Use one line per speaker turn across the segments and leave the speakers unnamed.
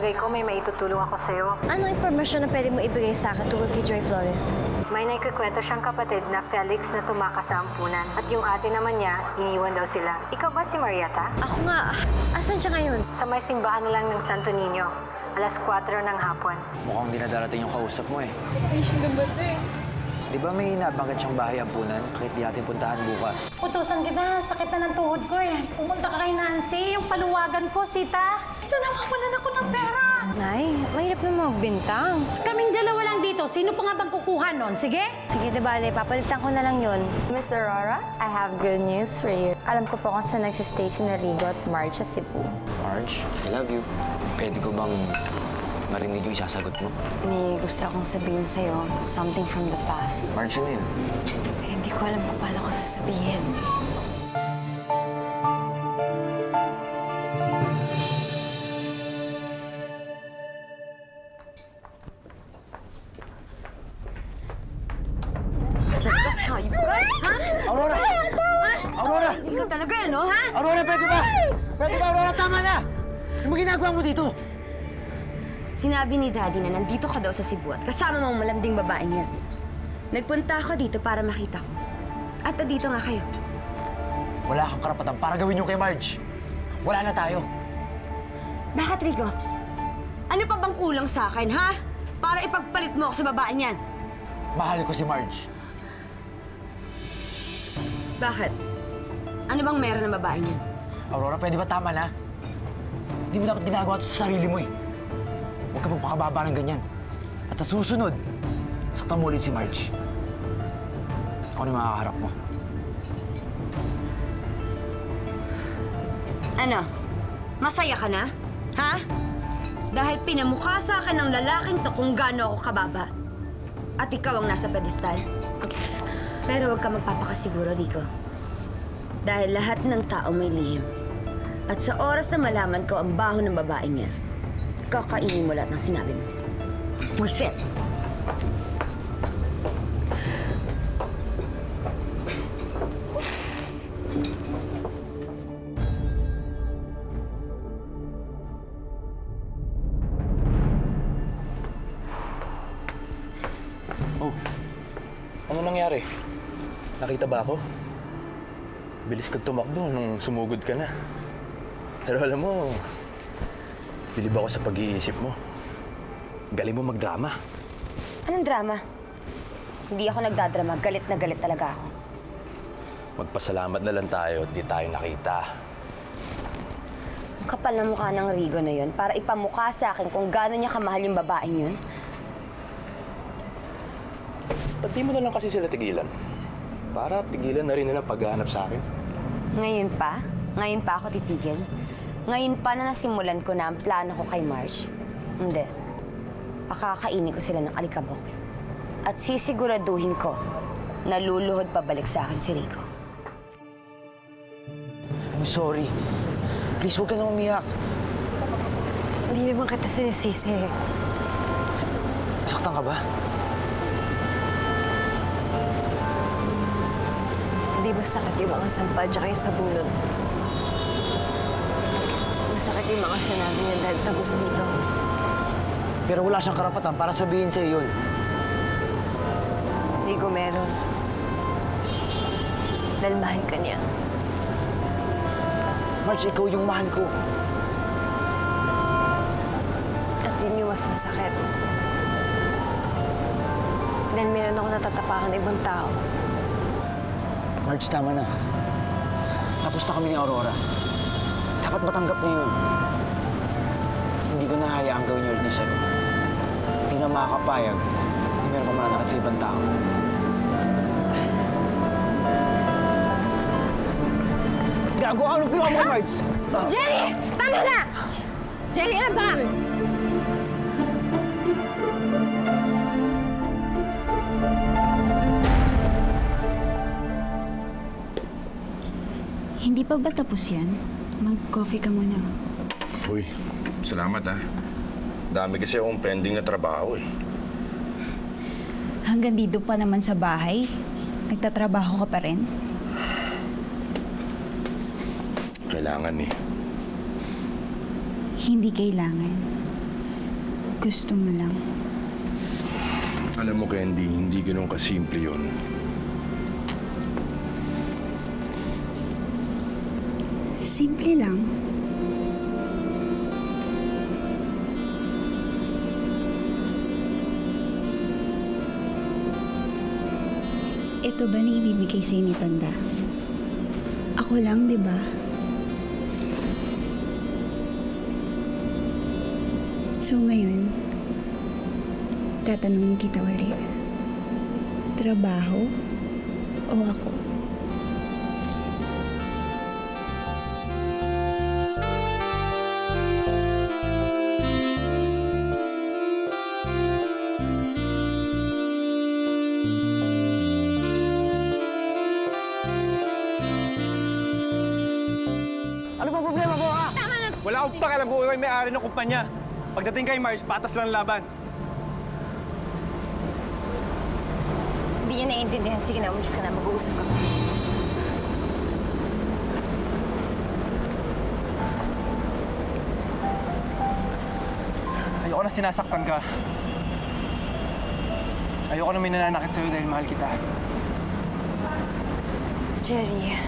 Palagay ko may maitutulong ako sa'yo.
Anong impormasyon na pwede mo ibigay sa akin tungkol kay Joy Flores?
May naikukwento siyang kapatid na Felix na tumakas sa ampunan. At yung ate naman niya, iniwan daw sila. Ikaw ba si Marietta?
Ako nga. Asan siya ngayon?
Sa may simbahan na lang ng Santo Niño. Alas 4 ng hapon.
Mukhang di na darating yung kausap mo eh.
Ay, siya naman eh.
Di ba may nabanggit siyang bahay ampunan? Kahit di natin puntahan bukas.
Utusan kita, sakit na ng tuhod ko eh. Pumunta ka kay Nancy, yung paluwagan ko, Sita. Sita, nawawalan ako ng pera.
Nay, mahirap na magbintang.
Kaming dalawa lang dito, sino pa nga bang kukuha nun? Sige?
Sige, bale, papalitan ko na lang yun.
Miss Aurora, I have good news for you. Alam ko po kung saan nagsistay si Narigo at Marge sa Cebu.
Marge, I love you. Pwede ko bang marinig yung isasagot mo?
May gusto akong sabihin sa'yo, something from the past.
Marge, ano yun?
Eh, hindi ko alam kung paano ko sasabihin.
Aurora! Aurora!
Ikaw talaga, no, ha?
Aurora, pwede ba? Pwede ba, Aurora? Tama na! Ano mo ginagawa mo dito?
Sinabi ni Daddy na nandito ka daw sa Cebu at kasama mong malanding babaeng yan. Nagpunta ako dito para makita ko. At nandito nga kayo.
Wala kang karapatan para gawin yung kay Marge. Wala na tayo.
Bakit, Rico? Ano pa bang kulang sa akin, ha? Para ipagpalit mo ako sa babaeng yan.
Mahal ko si Marge.
Bakit? Ano bang meron ng babaeng yan?
Aurora, pwede ba tama na? Hindi mo dapat ginagawa ito sa sarili mo eh. Huwag ka magpakababa ng ganyan. At sa susunod, saktan mo ulit si Marge. Ako na makakaharap mo.
Ano? Masaya ka na? Ha? Dahil pinamukha sa akin ng lalaking to kung gaano ako kababa. At ikaw ang nasa pedestal. Pero huwag ka magpapakasiguro, Rico. Dahil lahat ng tao may lihim. At sa oras na malaman ko ang baho ng babaeng yan, kakainin mo lahat ng sinabi mo. Pwisit!
Oh, ano nangyari? Nakita ba ako? Bilis kang tumakbo nung sumugod ka na. Pero alam mo, bilib ako sa pag-iisip mo. Galing mo magdrama.
Anong drama? Hindi ako nagdadrama. Galit na galit talaga ako.
Magpasalamat na lang tayo at di tayo nakita.
Ang kapal na mukha ng Rigo na yun para ipamukha sa akin kung gaano niya kamahal yung babaeng yun.
Ba't di mo na lang kasi sila tigilan? Para tigilan na rin nila paghahanap sa akin.
Ngayon pa? Ngayon pa ako titigil? Ngayon pa na nasimulan ko na ang plano ko kay Marge? Hindi. Pakakainin ko sila ng alikabok. At sisiguraduhin ko na luluhod pabalik sa akin si Rico.
I'm sorry. Please, huwag ka na umiyak.
Hindi naman kita sinisisi.
Saktan ka ba?
Hindi masakit yung mga sampal tsaka yung sa bulod. Masakit yung mga sinabi niya dahil tagos dito.
Pero wala siyang karapatan para sabihin sa'yo yun.
Rico, meron. Dahil mahal ka niya.
Marge, ikaw yung mahal ko.
At yun yung mas masakit. Dahil meron ako natatapakan ibang tao.
Marge, tama na. Tapos na kami ni Aurora. Dapat matanggap na yun. Hindi ko nahayaang gawin niyo ulit niya sa'yo. Hindi na makakapayag kung meron pa mananakit sa ibang tao. Gago, ano ginawa mo, Marge?
Jerry! Tama na! Jerry, ano ba?
Hindi pa ba tapos yan? Mag-coffee ka muna.
Uy, salamat ha. Dami kasi akong pending na trabaho eh.
Hanggang dito pa naman sa bahay, nagtatrabaho ka pa rin?
Kailangan eh.
Hindi kailangan. Gusto mo lang.
Alam mo, Candy, hindi ganun kasimple yun.
Simple lang. Ito ba na ibibigay sa'yo ni Tanda? Ako lang, di ba? So ngayon, tatanungin kita ulit. Trabaho o ako?
Ano ba problema mo, ha?
Wala akong pakialam kung ikaw yung may-ari ng kumpanya. Pagdating kay Mars, patas lang laban.
Hindi niya naiintindihan. Sige na, umalis ka na. Mag-uusap ka.
Ayoko na sinasaktan ka. Ayoko na may nananakit sa'yo dahil mahal kita.
Jerry,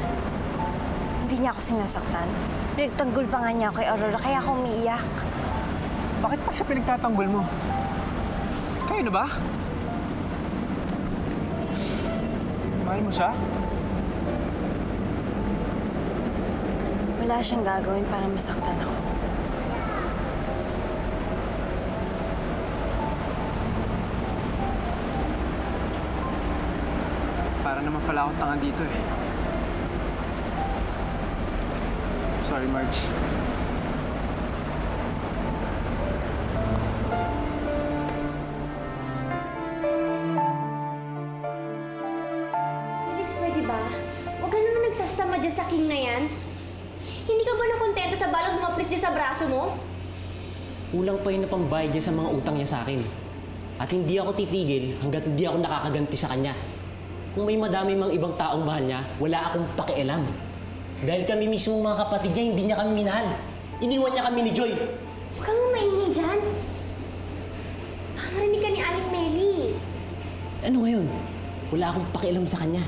hindi niya ako sinasaktan. Pinagtanggol pa nga niya ako kay Aurora, kaya ako umiiyak.
Bakit pa siya pinagtatanggol mo? Kayo na ba? Mahal mo siya?
Wala siyang gagawin para masaktan ako.
Para naman pala akong tanga dito eh. Sorry, Marge.
Felix, pwede ba? Huwag ka naman nagsasama dyan sa king na yan. Hindi ka ba nakontento sa balong dumaplis dyan sa braso mo?
Kulang pa yun na pambayad niya sa mga utang niya sa akin. At hindi ako titigil hanggat hindi ako nakakaganti sa kanya. Kung may madami mang ibang taong mahal niya, wala akong pakialam. Dahil kami mismo mga kapatid niya, hindi niya kami minahal. Iniwan niya kami ni Joy.
Huwag kang maingay dyan. Baka marinig ka ni Aling Meli.
Ano ngayon? Wala akong pakialam sa kanya.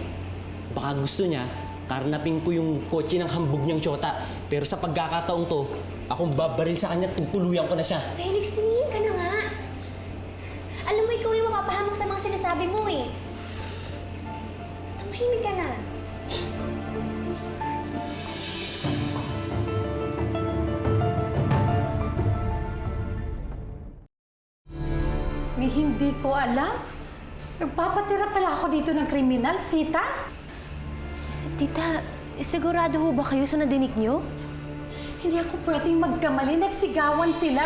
Baka gusto niya, karnapin ko yung kotse ng hambog niyang syota. Pero sa pagkakataong to, akong babaril sa kanya, tutuluyan ko na siya.
Felix, tumingin ka na nga. Alam mo, ikaw yung mapapahamak sa mga sinasabi mo eh. Tumahimik ka na.
Ni hindi ko alam. Nagpapatira pala ako dito ng kriminal, Sita.
Tita, sigurado ho ba kayo sa nadinig niyo?
Hindi ako pwedeng magkamali. Nagsigawan sila.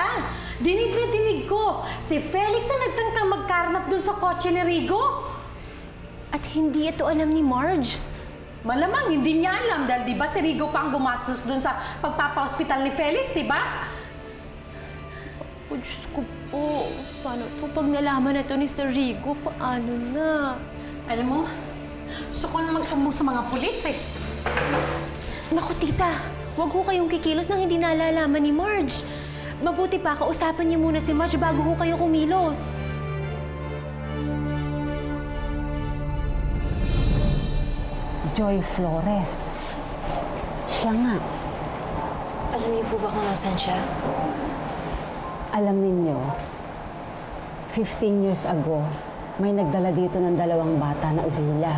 Dinig na dinig ko. Si Felix ang nagtangkang magkarnap dun sa kotse ni Rigo.
At hindi ito alam ni Marge.
Malamang hindi niya alam dahil di ba si Rigo pa ang gumastos dun sa pagpapa-hospital ni Felix, di ba?
Oh, Diyos ko po. Paano po pag nalaman na ito ni Sir Rigo? Paano na?
Alam mo, gusto ko na magsumbong sa mga pulis eh.
Naku, tita. Huwag ho kayong kikilos nang hindi nalalaman ni Marge. Mabuti pa, kausapan niyo muna si Marge bago ho kayo kumilos.
Joy Flores. Siya nga.
Alam niyo po ba kung nasan siya?
Alam ninyo, 15 years ago, may nagdala dito ng 2 bata na ulila.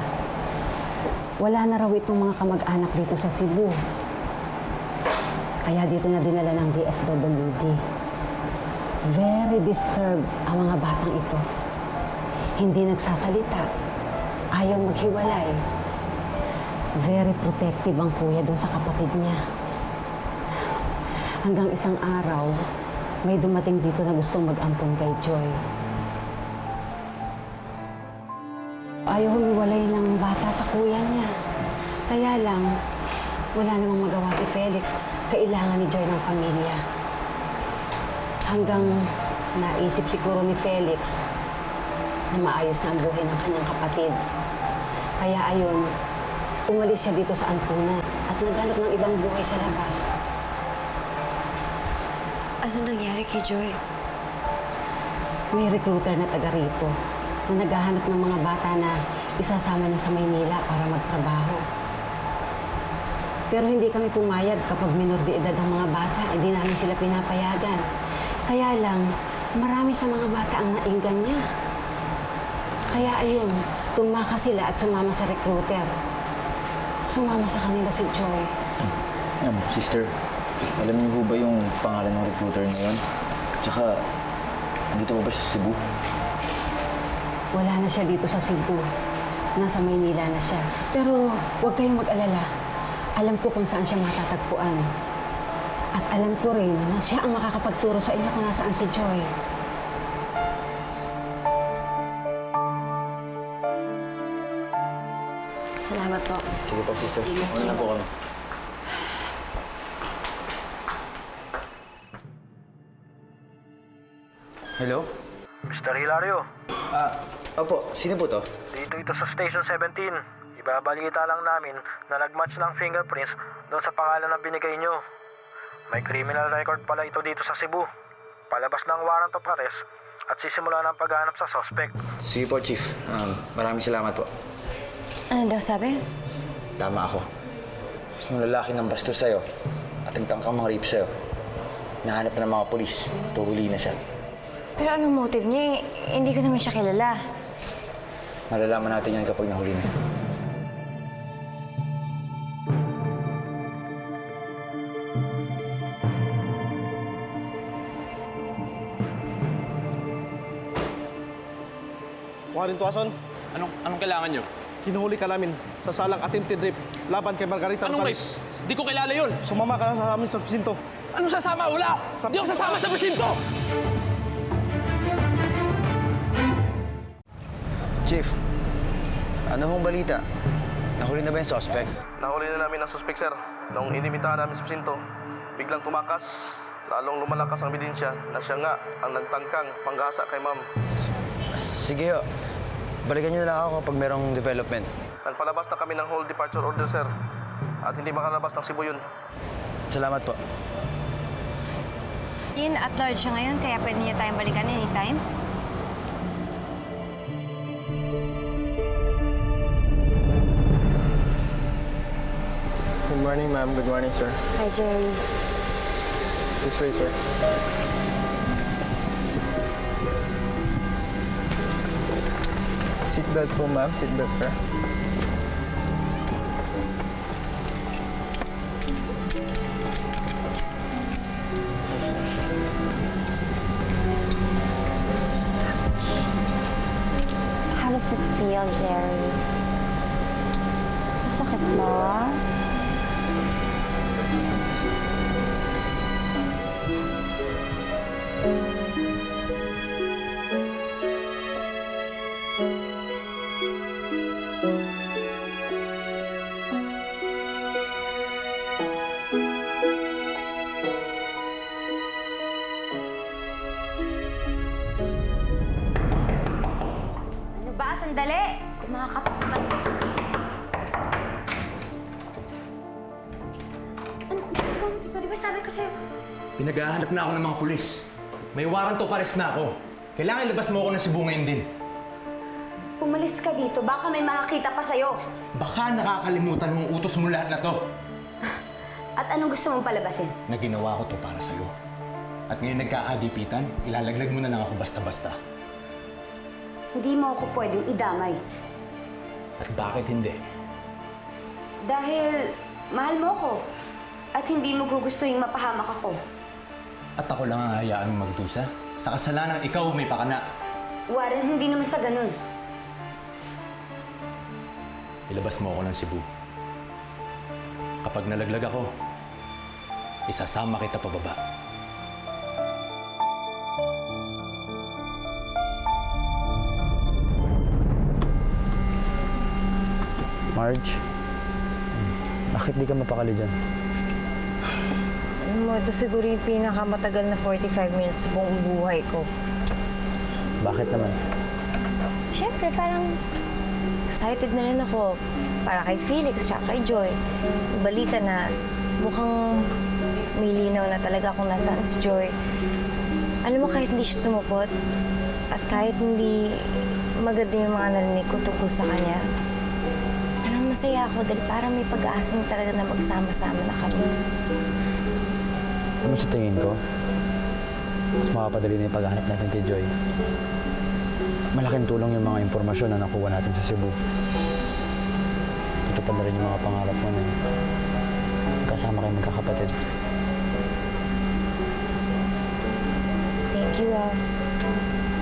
Wala na raw itong mga kamag-anak dito sa Cebu. Kaya dito na dinala ng DSWD. Very disturbed ang mga batang ito. Hindi nagsasalita. Ayaw maghiwalay. Very protective ang kuya doon sa kapatid niya. Hanggang isang araw, may dumating dito na gustong mag-ampon kay Joy. Ayaw humiwalay ng bata sa kuya niya. Kaya lang, wala namang magawa si Felix. Kailangan ni Joy ng pamilya. Hanggang naisip siguro ni Felix na maayos na ang buhay ng kanyang kapatid. Kaya ayun, umalis siya dito sa ampunan at naghanap ng ibang buhay sa labas.
Ano nangyari kay Joy?
may recruiter na taga rito na naghahanap ng mga bata na isasama niya sa Maynila para magtrabaho. Pero hindi kami pumayag kapag minor de edad ang mga bata, hindi namin sila pinapayagan. Kaya lang, marami sa mga bata ang nainggan niya. Kaya ayun, tumakas sila at sumama sa recruiter. Sumama sa kanila si Joy.
Sister, alam niyo po ba yung pangalan ng recruiter na yun? Tsaka, andito ba siya sa Cebu?
Wala na siya dito sa Cebu. Nasa Maynila na siya. Pero huwag kayong mag-alala. Alam ko kung saan siya matatagpuan. At alam ko rin na siya ang makakapagturo sa inyo kung nasaan si Joy.
Salamat po.
Sige po, sister. Una na po kami. Hello?
Mr. Hilario,
Opo. Sino po to?
dito ito sa Station 17. Ibabalita lang namin na nag-match ng fingerprints doon sa pangalan na binigay nyo. May criminal record pala ito dito sa Cebu. Palabas ng warrant of arrest at sisimula ng paghanap sa suspect.
Sige po, Chief. Maraming salamat po.
Ano daw sabi?
Tama ako. Yung lalaki ng bastos sa'yo at nagtangkang mga rape sa'yo, nahanap na ng mga polis. Tuhuli na siya.
Pero anong motive niya eh? Hindi ko naman siya kilala.
Malalaman natin yan kapag nahuli na.
Warren Tuason,
Anong kailangan nyo?
hinuhuli ka namin sa salang attempted rape laban kay Margarita Rosales.
Di ko kilala yun!
Sumama ka na sa amin sa presinto.
Anong sasama? Wala! Di ako sasama sa presinto!
Chief, ano hong balita? Nahuli na ba yung suspect?
Nahuli na namin ang suspect, sir. Nung inimitahan namin sa presinto, biglang tumakas. Lalong lumalakas ang ebidensya na siya nga ang nagtangkang panggasa kay ma'am.
Sige ho. Balikan niyo na lang ako kapag merong development.
Nagpalabas na kami ng whole departure order, sir. At hindi makalabas ng Cebu yun.
Salamat po.
Yun, at large siya ngayon, kaya pwede niyo tayong balikan anytime.
Good morning, ma'am. Good morning, sir.
Hi, Jerry.
This way, sir. Seatbelt po, ma'am. Seatbelt, sir.
How does it feel, Jerry? Masakit ba?
Ano ba? Sandali! Mga katapat.
Ano ginagawa mo dito? Di ba sabi ko sa'yo?
Pinaghahanap na ako ng mga pulis. May warrant of arrest na ako. Kailangan ilabas mo ako ng Cebu ngayon din.
Umalis ka dito. Baka may makakita pa sa'yo.
Baka nakakalimutan mong utos mo lahat na to.
At anong gusto mong palabasin?
Na ginawa ko to para sa'yo. At ngayon nagkakagipitan, ilalaglag mo na lang ako basta-basta.
Hindi mo ako pwedeng idamay.
At bakit hindi?
Dahil mahal mo ako. At hindi mo gugustuhin mapahamak ako.
At ako lang ang hayaan mong magdusa? Sa kasalanang ikaw may pakana.
Warren, hindi naman sa ganun.
Ilabas mo ako ng Cebu. Kapag nalaglag ako, isasama kita pababa.
Marge, bakit di ka mapakali dyan?
Ano mo, ito siguro yung pinakamatagal na 45 minutes sa buong buhay ko.
Bakit naman?
Siyempre, parang excited na rin ako para kay Felix at kay Joy. Balita na mukhang may linaw na talaga kung nasaan si Joy. Alam mo, kahit hindi siya sumupot, at kahit hindi maganda yung mga narinig ko tungkol sa kanya, parang masaya ako dahil parang may pag-aasang talaga na magsama-sama na kami.
Ano sa tingin ko? Mas makapadali na yung paghanap natin kay Joy. Malaking tulong yung mga impormasyon na nakuha natin sa Cebu. Tutupad na rin yung mga pangarap mo na kasama kayo magkakapatid.
Thank you, ah.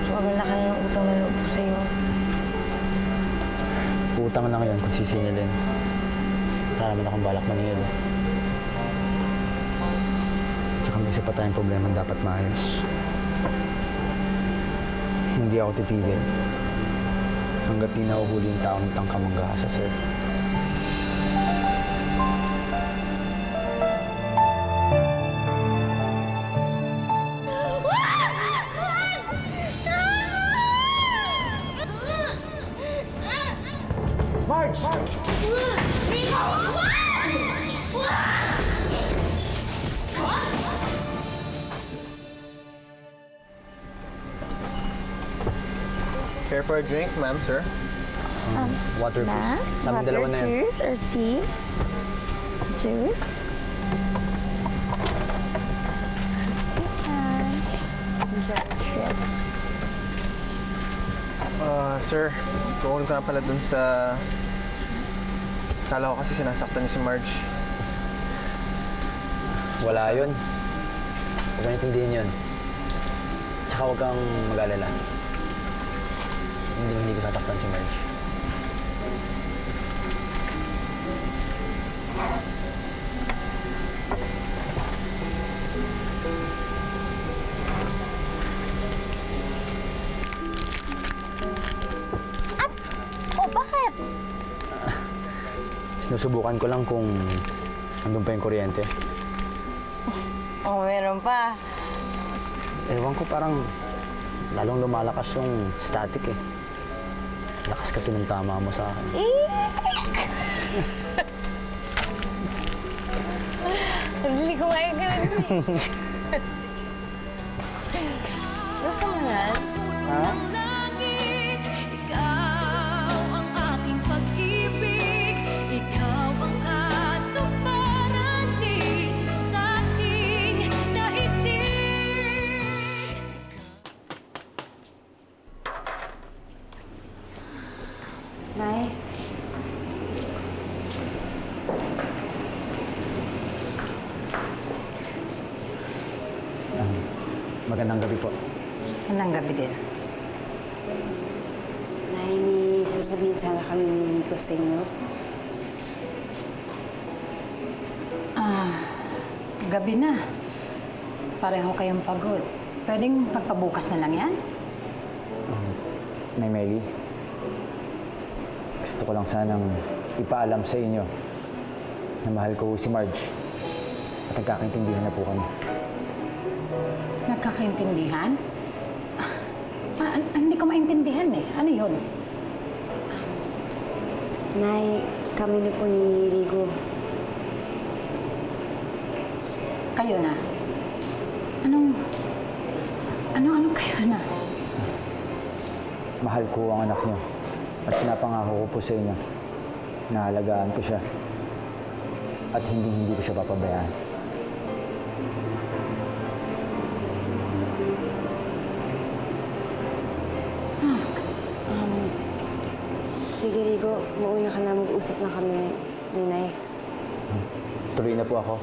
Sobrang laki na ng utang na loob ko sa'yo.
Utang na ngayon kung sisingilin. Wala naman akong balak maningil. Tsaka may isa pa tayong problema dapat maayos. Hindi ako titigil hanggat di nahuhuli yung taong tangka manggahasa sa'yo. Marge!
Care for a drink, ma'am, sir?
Water, please. Sa amin dalawa na yan.
Juice or tea? Juice?
Sir, tungkol ka pala dun sa... Kala ko kasi sinasaktan niyo si Marge.
Wala yun. Huwag kang intindihin yun. Tsaka huwag kang mag-alala. Hindi ko sataktan si Marge.
Bakit?
Sinusubukan ko lang kung andun pa yung kuryente.
Meron pa.
Ewan ko, parang lalong lumalakas yung static eh. Lakas kasi ng tama mo sa akin.
Nabili ko nga yung ganun eh. Gusto mo yan?
Ha?
Nay?
Magandang gabi po.
Anong gabi din?
Nay, may sasabihin sana kami ni Nico sa inyo.
Gabi na. Pareho kayong pagod. Pwedeng pagpabukas na lang yan?
Nay Melly, gusto ko lang sanang ipaalam sa inyo na mahal ko si Marge at nagkakaintindihan na po kami.
Nagkakaintindihan? Hindi ko maintindihan eh. Ano yun?
Nay, kami na po ni Rigo.
Kayo na? Anong kayo na?
Mahal ko ang anak niyo at pinapangako ko po sa inyo na alagaan ko siya at hindi ko siya papabayaan.
Sige, Rigo. Mauna ka na. Mag-usap na kami ni Nay.
Tuloy na po ako.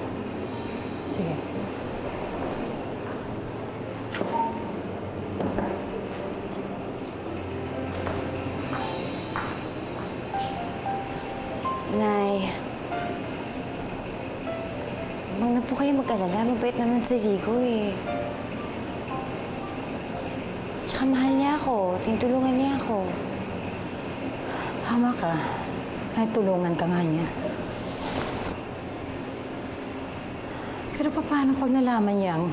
Sige.
Nay, huwag na po kayo mag-alala. Mabait naman si Rigo eh. Tsaka mahal niya ako. Tinutulungan niya ako.
Tama ka. Ay, tulungan ka nga niya. Pero paano pag nalaman niyang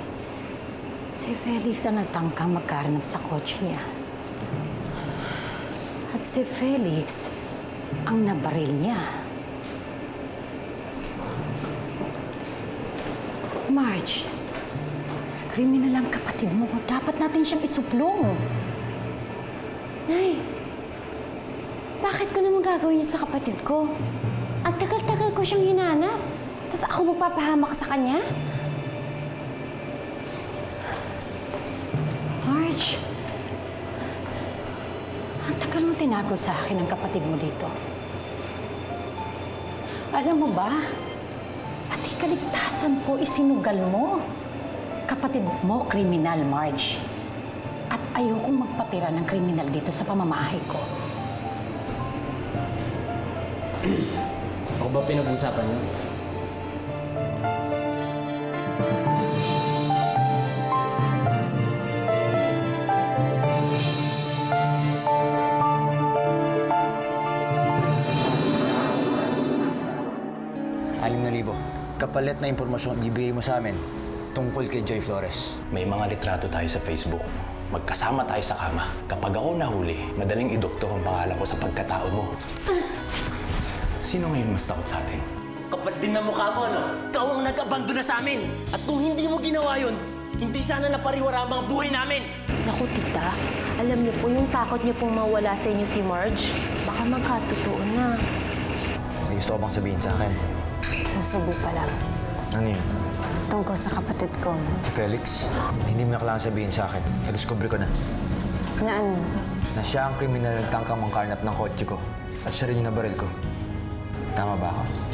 si Felix ang nagtangkang magkaranap sa kotse niya? At si Felix ang nabaril niya. Marge, Kriminal ang kapatid mo. Dapat natin siyang isuplong.
Nay, bakit ko naman gagawin yun sa kapatid ko? Ang tagal-tagal ko siyang hinanap. Tapos ako magpapahamak sa kanya?
Marge, ang tagal mo tinago sa akin ang kapatid mo dito. Alam mo ba, pati kaligtasan ko isinugal mo. Kapatid mo, kriminal, Marge. At ayokong magpatira ng kriminal dito sa pamamahay ko.
Ako ba pinag-usapan niyo?
Kapalit na impormasyon ibibigay mo sa amin tungkol kay Joy Flores.
May mga litrato tayo sa Facebook. Magkasama tayo sa kama. Kapag ako nahuli, madaling idokto ang pangalan ko sa pagkatao mo. Sino ngayon mas takot sa atin?
Kapal din na mukha mo, ano? Ikaw ang nag-abandona sa amin! At kung hindi mo ginawa yun, hindi sana napariwara ang mga buhay namin!
Naku, tita. Alam niyo po, yung takot niyo pong mawala sa inyo si Marge, baka magkatotoo na.
May gusto ko bang sabihin sa akin?
Susubo pa lang.
Ano yun?
Tungkol sa kapatid ko.
Si Felix? Hindi mo na kailangan sabihin sa akin. Na-discover ko na.
Na ano?
Na siya ang kriminal na nagtangkang mangkarnap ng kotse ko. At siya rin yung nabaril ko. Tama ba ako?